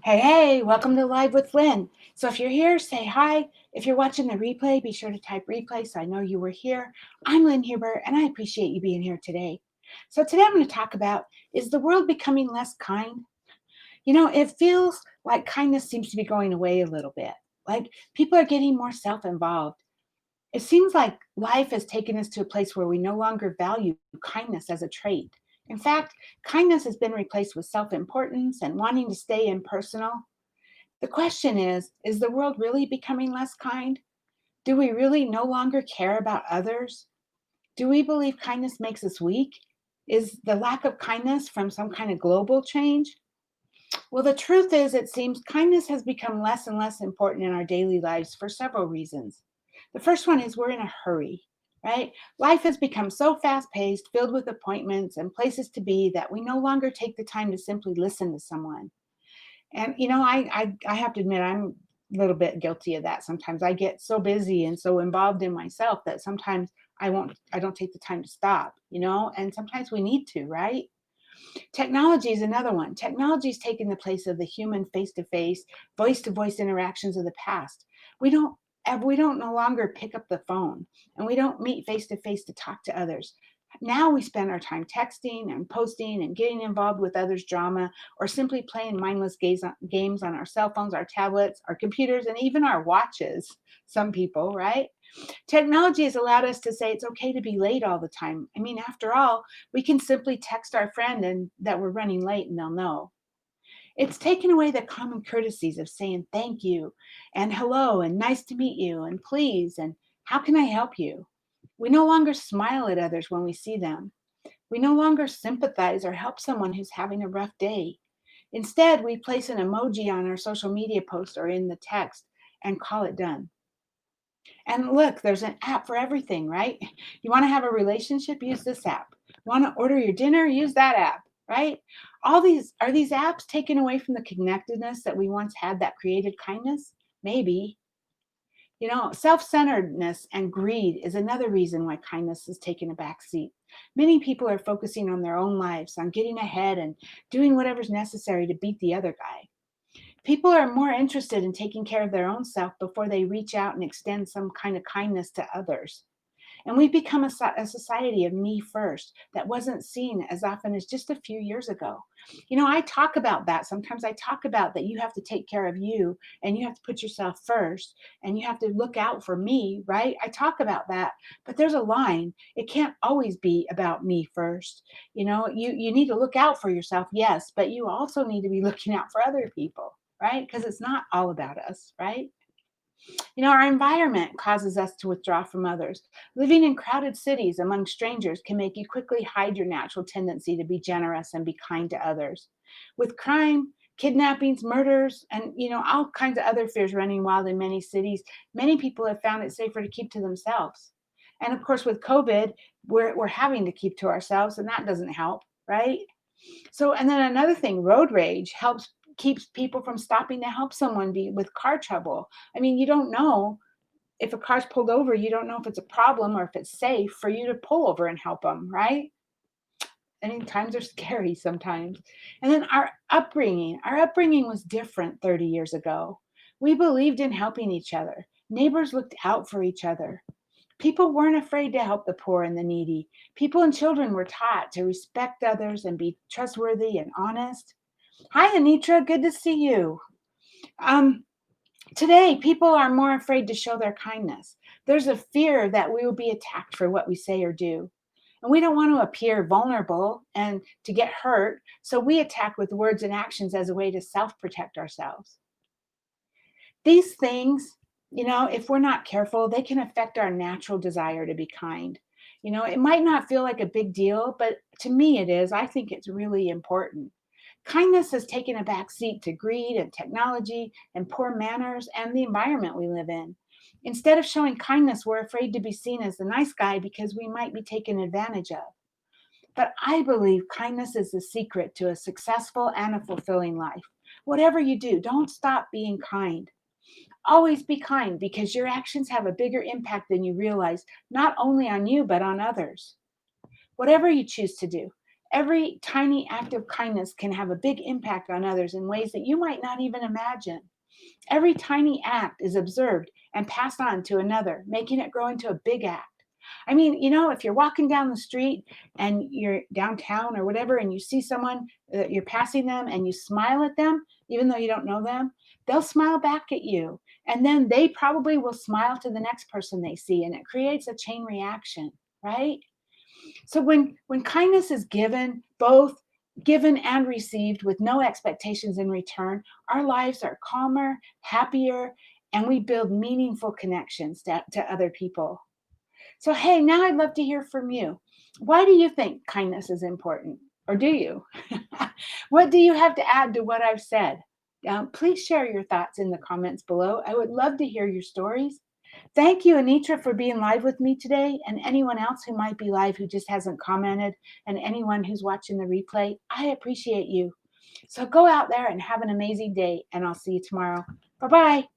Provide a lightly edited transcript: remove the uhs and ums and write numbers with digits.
Hey, hey, welcome to Live with Lynn. So if you're here, say hi. If you're watching the replay, be sure to type replay so I know you were here. I'm Lynn Huber, and I appreciate you being here today. So today I'm going to talk about, is the world becoming less kind? It feels like kindness seems to be going away a little bit. Like people are getting more self-involved. It seems like life has taken us to a place where we no longer value kindness as a trait. In fact, kindness has been replaced with self-importance and wanting to stay impersonal. The question is the world really becoming less kind? Do we really no longer care about others? Do we believe kindness makes us weak? Is the lack of kindness from some kind of global change? Well, the truth is, it seems kindness has become less and less important in our daily lives for several reasons. The first one is we're in a hurry, right? Life has become so fast paced, filled with appointments and places to be that we no longer take the time to simply listen to someone. And I have to admit I'm a little bit guilty of that. Sometimes I get so busy and so involved in myself that sometimes I don't take the time to stop, and sometimes we need to, right? Technology is another one. Technology is taking the place of the human face-to-face, voice-to-voice interactions of the past. We don't we don't no longer pick up the phone and we don't meet face to face to talk to others. Now we spend our time texting and posting and getting involved with others' drama or simply playing mindless games on our cell phones, our tablets, our computers, and even our watches. Some people, right? Technology has allowed us to say it's okay to be late all the time. I mean, after all, we can simply text our friend and that we're running late and they'll know. It's taken away the common courtesies of saying thank you and hello and nice to meet you and please and how can I help you? We no longer smile at others when we see them. We no longer sympathize or help someone who's having a rough day. Instead, we place an emoji on our social media post or in the text and call it done. And look, there's an app for everything, right? You want to have a relationship, use this app. Want to order your dinner, use that app, right? All these are these apps taken away from the connectedness that we once had that created kindness? Maybe. Self-centeredness and greed is another reason why kindness is taking a back seat. Many people are focusing on their own lives, on getting ahead and doing whatever's necessary to beat the other guy. People are more interested in taking care of their own self before they reach out and extend some kind of kindness to others. And we've become a society of me first that wasn't seen as often as just a few years ago. I talk about that. Sometimes I talk about that you have to take care of you and you have to put yourself first and you have to look out for me, right? I talk about that, but there's a line. It can't always be about me first. You need to look out for yourself, yes, but you also need to be looking out for other people, right? Because it's not all about us, right? Our environment causes us to withdraw from others. Living in crowded cities among strangers can make you quickly hide your natural tendency to be generous and be kind to others. With crime, kidnappings, murders, and all kinds of other fears running wild in many cities, many people have found it safer to keep to themselves. And of course, with COVID, we're having to keep to ourselves, and that doesn't help, right? So, and then another thing, road rage keeps people from stopping to help someone be with car trouble. I mean, you don't know if a car's pulled over, you don't know if it's a problem or if it's safe for you to pull over and help them, right? I mean, times are scary sometimes. And then our upbringing was different 30 years ago. We believed in helping each other. Neighbors looked out for each other. People weren't afraid to help the poor and the needy. People and children were taught to respect others and be trustworthy and honest. Hi, Anitra. Good to see you. Um, Today, people are more afraid to show their kindness. There's a fear that we will be attacked for what we say or do. And we don't want to appear vulnerable and to get hurt, so we attack with words and actions as a way to self protect ourselves. These things, if we're not careful, they can affect our natural desire to be kind. It might not feel like a big deal, but to me it is. I think it's really important. Kindness has taken a back seat to greed and technology and poor manners and the environment we live in. Instead of showing kindness, we're afraid to be seen as the nice guy because we might be taken advantage of. But I believe kindness is the secret to a successful and a fulfilling life. Whatever you do, don't stop being kind. Always be kind because your actions have a bigger impact than you realize, not only on you, but on others. Whatever you choose to do, Every tiny act of kindness can have a big impact on others in ways that you might not even imagine. Every tiny act is observed and passed on to another, making it grow into a big act. I mean, if you're walking down the street and you're downtown or whatever, and you see someone, you're passing them and you smile at them, even though you don't know them, they'll smile back at you. And then they probably will smile to the next person they see, and it creates a chain reaction, right? So when kindness is given, both given and received with no expectations in return, our lives are calmer, happier, and we build meaningful connections to other people. So hey, now I'd love to hear from you. Why do you think kindness is important? Or do you? What do you have to add to what I've said? Please share your thoughts in the comments below. I would love to hear your stories. Thank you, Anitra, for being live with me today, and anyone else who might be live who just hasn't commented, and anyone who's watching the replay. I appreciate you. So go out there and have an amazing day, and I'll see you tomorrow. Bye bye.